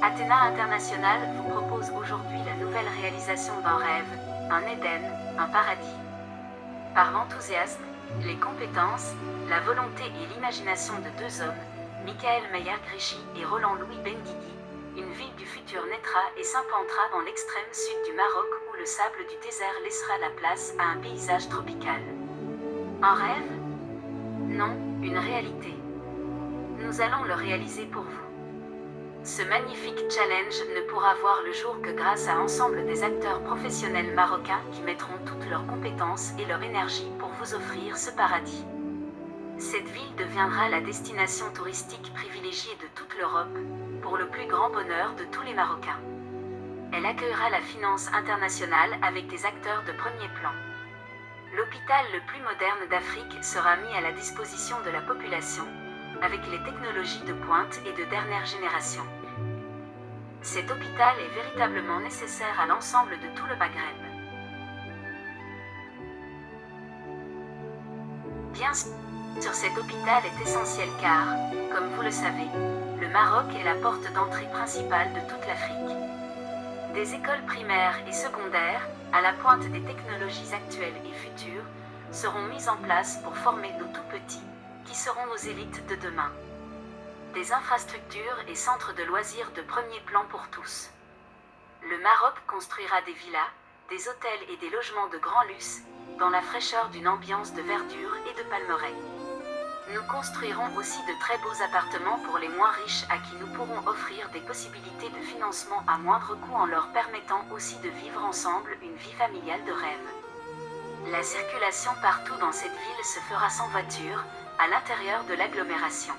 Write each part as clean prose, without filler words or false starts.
Athéna International vous propose aujourd'hui la nouvelle réalisation d'un rêve, un Éden, un paradis. Par l'enthousiasme, les compétences, la volonté et l'imagination de deux hommes, Michael Mayer-Gréchy et Roland-Louis Benguigui, une ville du futur naîtra et s'implantera dans l'extrême sud du Maroc où le sable du désert laissera la place à un paysage tropical. Un rêve? Non, une réalité. Nous allons le réaliser pour vous. Ce magnifique challenge ne pourra voir le jour que grâce à l'ensemble des acteurs professionnels marocains qui mettront toutes leurs compétences et leur énergie pour vous offrir ce paradis. Cette ville deviendra la destination touristique privilégiée de toute l'Europe, pour le plus grand bonheur de tous les Marocains. Elle accueillera la finance internationale avec des acteurs de premier plan. L'hôpital le plus moderne d'Afrique sera mis à la disposition de la population, avec les technologies de pointe et de dernière génération. Cet hôpital est véritablement nécessaire à l'ensemble de tout le Maghreb. Bien sûr, cet hôpital est essentiel car, comme vous le savez, le Maroc est la porte d'entrée principale de toute l'Afrique. Des écoles primaires et secondaires, à la pointe des technologies actuelles et futures, seront mises en place pour former nos tout-petits, qui seront nos élites de demain. Des infrastructures et centres de loisirs de premier plan pour tous. Le Maroc construira des villas, des hôtels et des logements de grand luxe, dans la fraîcheur d'une ambiance de verdure et de palmeraies. Nous construirons aussi de très beaux appartements pour les moins riches à qui nous pourrons offrir des possibilités de financement à moindre coût en leur permettant aussi de vivre ensemble une vie familiale de rêve. La circulation partout dans cette ville se fera sans voiture, à l'intérieur de l'agglomération.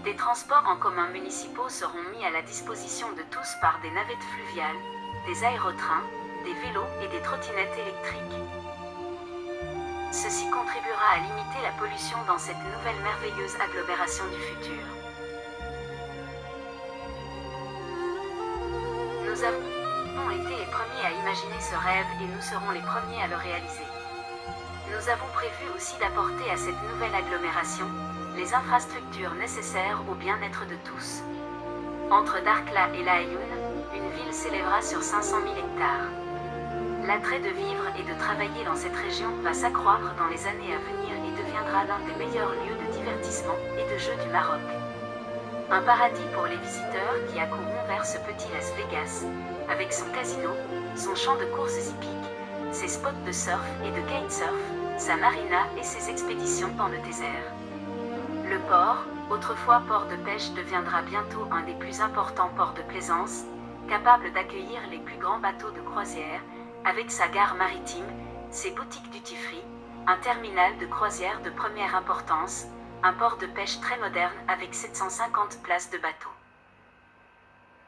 Des transports en commun municipaux seront mis à la disposition de tous par des navettes fluviales, des aérotrains, des vélos et des trottinettes électriques. Ceci contribuera à limiter la pollution dans cette nouvelle merveilleuse agglomération du futur. Nous avons été les premiers à imaginer ce rêve et nous serons les premiers à le réaliser. Nous avons prévu aussi d'apporter à cette nouvelle agglomération les infrastructures nécessaires au bien-être de tous. Entre Darkla et La Ayoun, une ville s'élèvera sur 500 000 hectares. L'attrait de vivre et de travailler dans cette région va s'accroître dans les années à venir et deviendra l'un des meilleurs lieux de divertissement et de jeu du Maroc. Un paradis pour les visiteurs qui accourront vers ce petit Las Vegas, avec son casino, son champ de courses hippiques, ses spots de surf et de kitesurf, sa marina et ses expéditions dans le désert. Le port, autrefois port de pêche, deviendra bientôt un des plus importants ports de plaisance, capable d'accueillir les plus grands bateaux de croisière, avec sa gare maritime, ses boutiques duty-free, un terminal de croisière de première importance, un port de pêche très moderne avec 750 places de bateaux.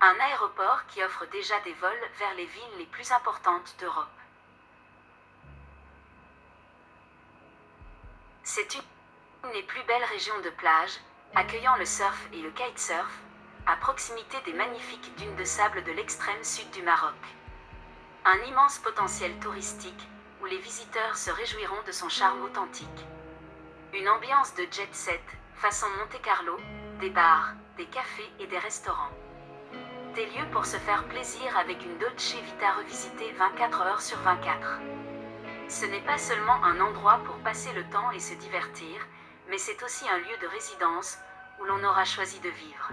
Un aéroport qui offre déjà des vols vers les villes les plus importantes d'Europe. C'est une des plus belles régions de plage, accueillant le surf et le kitesurf, à proximité des magnifiques dunes de sable de l'extrême sud du Maroc. Un immense potentiel touristique, où les visiteurs se réjouiront de son charme authentique. Une ambiance de jet-set, façon Monte-Carlo, des bars, des cafés et des restaurants. Des lieux pour se faire plaisir avec une Dolce Vita revisitée 24 heures sur 24. Ce n'est pas seulement un endroit pour passer le temps et se divertir, mais c'est aussi un lieu de résidence, où l'on aura choisi de vivre.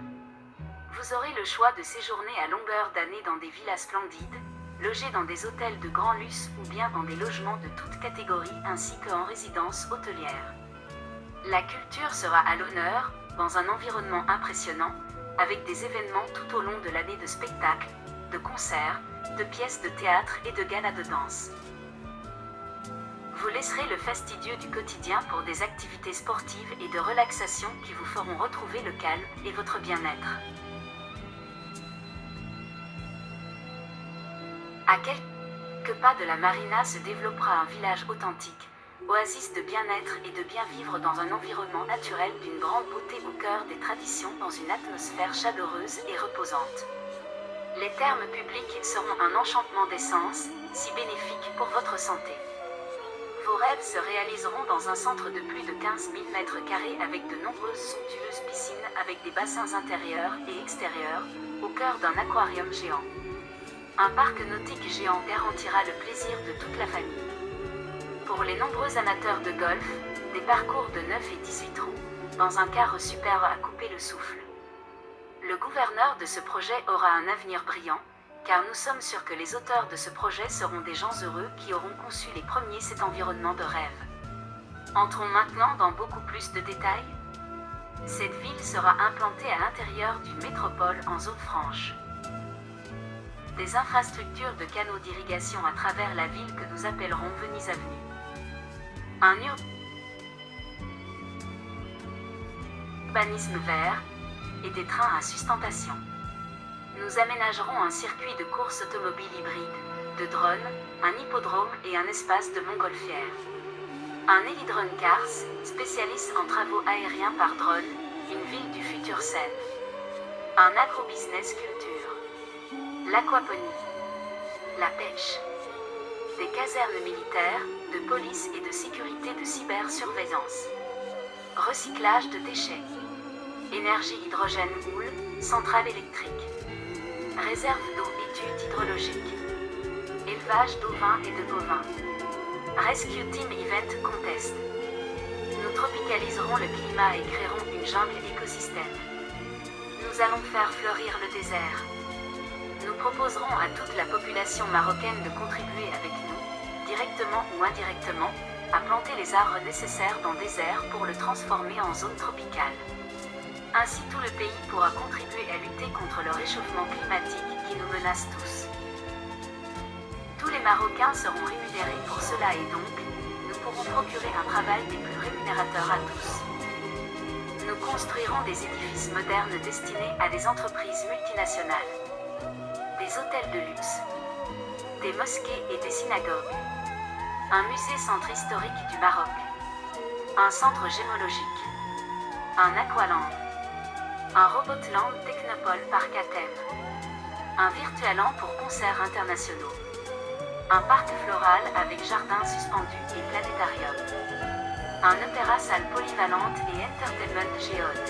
Vous aurez le choix de séjourner à longueur d'année dans des villas splendides, loger dans des hôtels de grand luxe ou bien dans des logements de toutes catégories ainsi qu'en résidence hôtelière. La culture sera à l'honneur, dans un environnement impressionnant, avec des événements tout au long de l'année de spectacles, de concerts, de pièces de théâtre et de galas de danse. Vous laisserez le fastidieux du quotidien pour des activités sportives et de relaxation qui vous feront retrouver le calme et votre bien-être. À quelques pas de la marina se développera un village authentique, oasis de bien-être et de bien vivre dans un environnement naturel d'une grande beauté au cœur des traditions dans une atmosphère chaleureuse et reposante. Les thermes publics seront un enchantement d'essence, si bénéfiques pour votre santé. Vos rêves se réaliseront dans un centre de plus de 15 000 m² avec de nombreuses somptueuses piscines avec des bassins intérieurs et extérieurs, au cœur d'un aquarium géant. Un parc nautique géant garantira le plaisir de toute la famille. Pour les nombreux amateurs de golf, des parcours de 9 et 18 trous, dans un cadre superbe à couper le souffle. Le gouverneur de ce projet aura un avenir brillant, car nous sommes sûrs que les auteurs de ce projet seront des gens heureux qui auront conçu les premiers cet environnement de rêve. Entrons maintenant dans beaucoup plus de détails. Cette ville sera implantée à l'intérieur d'une métropole en zone franche. Des infrastructures de canaux d'irrigation à travers la ville que nous appellerons Venise Avenue. Un urbanisme vert et des trains à sustentation. Nous aménagerons un circuit de course automobile hybride, de drones, un hippodrome et un espace de montgolfière. Un hélidrone Cars, spécialiste en travaux aériens par drone, une ville du futur saine. Un agrobusiness culture. L'aquaponie. La pêche. Des casernes militaires, de police et de sécurité de cybersurveillance. Recyclage de déchets. Énergie hydrogène houle, centrale électrique. Réserve d'eau, études hydrologiques. Élevage d'ovins et de bovins. Rescue Team Event Contest. Nous tropicaliserons le climat et créerons une jungle écosystème. Nous allons faire fleurir le désert. Nous proposerons à toute la population marocaine de contribuer avec nous, directement ou indirectement, à planter les arbres nécessaires dans des aires pour le transformer en zone tropicale. Ainsi tout le pays pourra contribuer à lutter contre le réchauffement climatique qui nous menace tous. Tous les Marocains seront rémunérés pour cela et donc, nous pourrons procurer un travail des plus rémunérateurs à tous. Nous construirons des édifices modernes destinés à des entreprises multinationales. Des hôtels de luxe. Des mosquées et des synagogues. Un musée-centre historique du Maroc. Un centre gémologique. Un aqualand. Un Robotland Technopole Parc à thème. Un Virtualand pour concerts internationaux. Un parc floral avec jardin suspendu et planétarium. Un opéra-salle polyvalente et entertainment géode.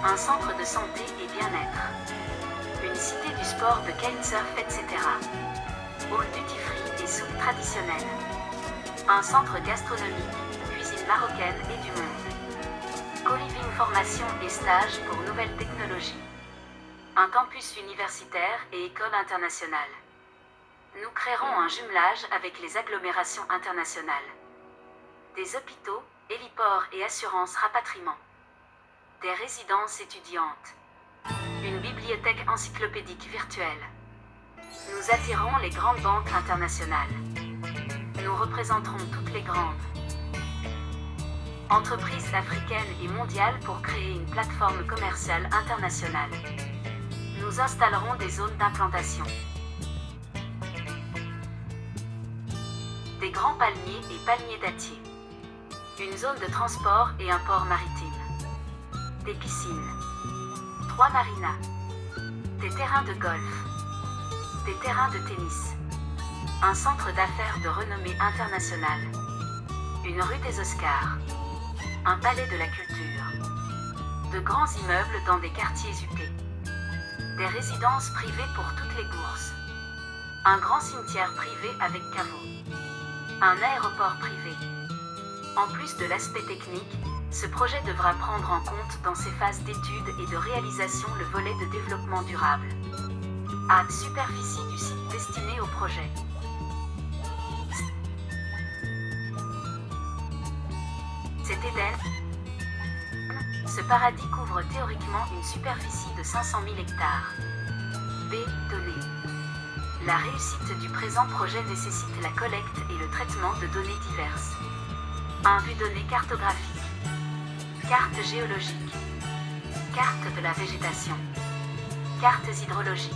Un centre de santé et bien-être. Une cité du sport de kitesurf, etc. Hall duty-free et soupe traditionnelle. Un centre gastronomique, cuisine marocaine et du monde. Co-living, formation et stage pour nouvelles technologies. Un campus universitaire et école internationale. Nous créerons un jumelage avec les agglomérations internationales. Des hôpitaux, héliports et assurances rapatriement. Des résidences étudiantes. Une bibliothèque encyclopédique virtuelle. Nous attirerons les grandes banques internationales. Nous représenterons toutes les grandes entreprises africaines et mondiales pour créer une plateforme commerciale internationale. Nous installerons des zones d'implantation. Des grands palmiers et palmiers dattiers. Une zone de transport et un port maritime. Des piscines. 3 marinas. Des terrains de golf. Des terrains de tennis. Un centre d'affaires de renommée internationale. Une rue des Oscars. Un palais de la culture. De grands immeubles dans des quartiers huppés. Des résidences privées pour toutes les bourses. Un grand cimetière privé avec caveau. Un aéroport privé. En plus de l'aspect technique, ce projet devra prendre en compte dans ses phases d'étude et de réalisation le volet de développement durable. À superficie du site destiné au projet. Cet Éden, ce paradis couvre théoriquement une superficie de 500 000 hectares. B. Données. La réussite du présent projet nécessite la collecte et le traitement de données diverses. 1. Vue donnée cartographique. Carte géologique. Carte de la végétation. Cartes hydrologiques.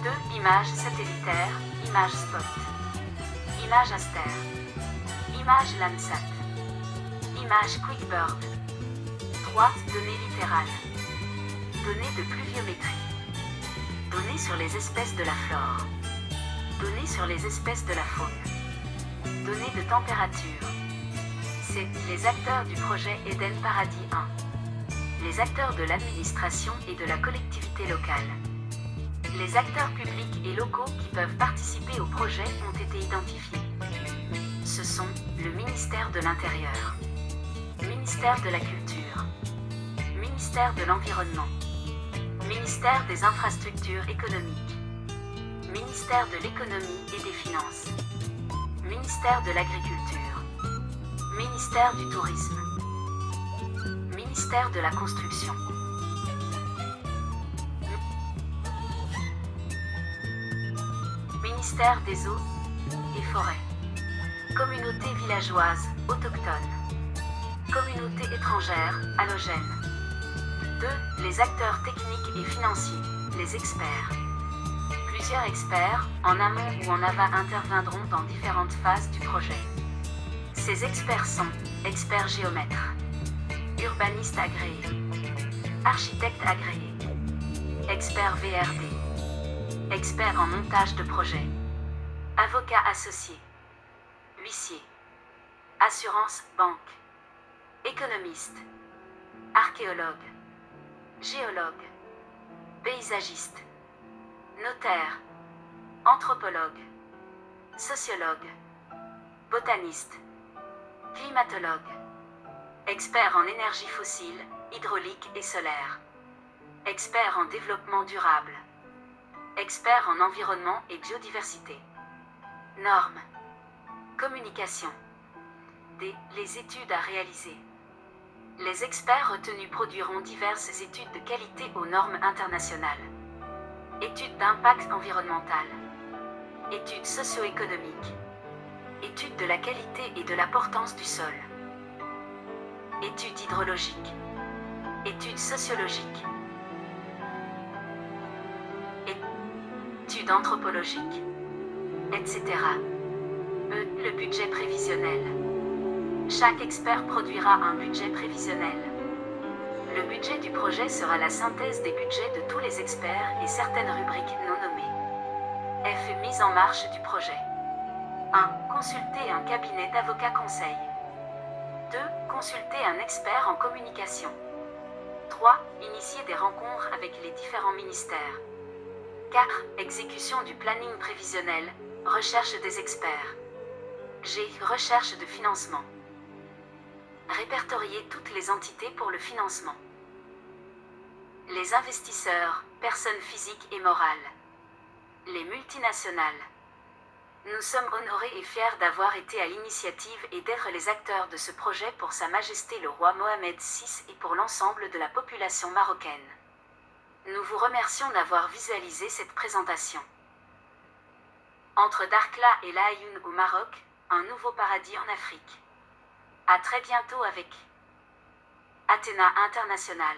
2. Images satellitaires, images spot. Images Aster. Images Landsat. Images QuickBird. 3. Données littérales. Données de pluviométrie. Données sur les espèces de la flore. Données sur les espèces de la faune. Données de température. C'est les acteurs du projet Eden Paradis 1. Les acteurs de l'administration et de la collectivité locale. Les acteurs publics et locaux qui peuvent participer au projet ont été identifiés. Ce sont le ministère de l'Intérieur, ministère de la Culture, ministère de l'Environnement, ministère des Infrastructures économiques, ministère de l'Économie et des Finances, ministère de l'Agriculture, ministère du Tourisme, ministère de la Construction, ministère des Eaux et Forêts, communauté villageoise, autochtone, communauté étrangère, allogène. 2. Les acteurs techniques et financiers, les experts. Plusieurs experts, en amont ou en aval, interviendront dans différentes phases du projet. Ces experts sont experts géomètres, urbanistes agréés, architectes agréés, experts VRD, experts en montage de projet, avocats associés, huissiers, assurance, banque, économistes, archéologues, géologues, paysagistes, notaires, anthropologues, sociologues, botanistes, climatologues, experts en énergie fossile, hydraulique et solaire, experts en développement durable, experts en environnement et biodiversité, normes, communication, les études à réaliser. Les experts retenus produiront diverses études de qualité aux normes internationales. Études d'impact environnemental, études socio-économiques, études de la qualité et de la portance du sol, études hydrologiques, études sociologiques, études anthropologiques, etc. Le budget prévisionnel. Chaque expert produira un budget prévisionnel. Le budget du projet sera la synthèse des budgets de tous les experts et certaines rubriques non nommées. F. Mise en marche du projet. 1. Consulter un cabinet d'avocats conseil. 2. Consulter un expert en communication. 3. Initier des rencontres avec les différents ministères. 4. Exécution du planning prévisionnel, recherche des experts. G. Recherche de financement. Répertorier toutes les entités pour le financement. Les investisseurs, personnes physiques et morales. Les multinationales. Nous sommes honorés et fiers d'avoir été à l'initiative et d'être les acteurs de ce projet pour Sa Majesté le Roi Mohamed VI et pour l'ensemble de la population marocaine. Nous vous remercions d'avoir visualisé cette présentation. Entre Dakhla et La Aïoun au Maroc, un nouveau paradis en Afrique. À très bientôt avec Athéna International.